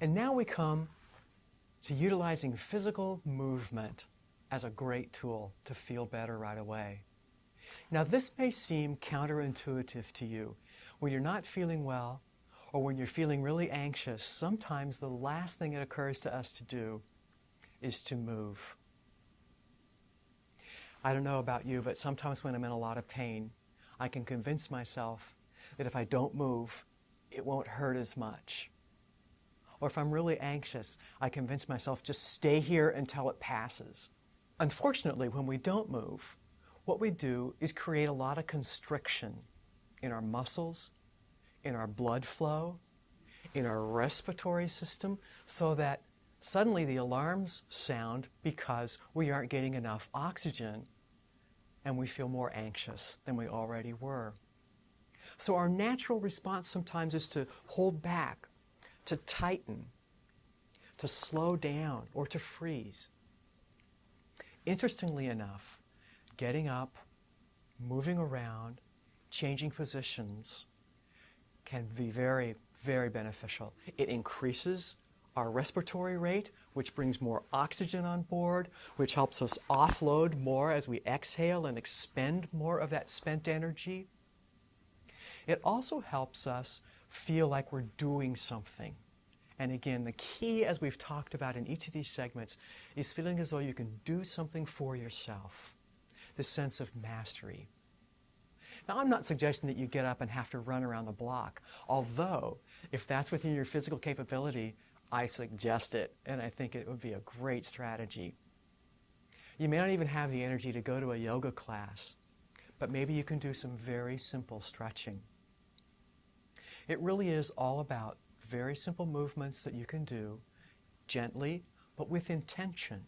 And now we come to utilizing physical movement as a great tool to feel better right away. Now, this may seem counterintuitive to you. When you're not feeling well, or when you're feeling really anxious, sometimes the last thing that occurs to us to do is to move. I don't know about you, but sometimes when I'm in a lot of pain, I can convince myself that if I don't move, it won't hurt as much. Or if I'm really anxious, I convince myself just stay here until it passes. Unfortunately, when we don't move, what we do is create a lot of constriction in our muscles, in our blood flow, in our respiratory system, so that suddenly the alarms sound because we aren't getting enough oxygen and we feel more anxious than we already were. So our natural response sometimes is to hold back, to tighten, to slow down, or to freeze. Interestingly enough, getting up, moving around, changing positions can be very, very beneficial. It increases our respiratory rate, which brings more oxygen on board, which helps us offload more as we exhale and expend more of that spent energy. It also helps us feel like we're doing something. And again, the key, as we've talked about in each of these segments, is feeling as though you can do something for yourself. This sense of mastery. Now, I'm not suggesting that you get up and have to run around the block, although if that's within your physical capability, I suggest it, and I think it would be a great strategy. You may not even have the energy to go to a yoga class, but maybe you can do some very simple stretching. It really is all about very simple movements that you can do gently, but with intention.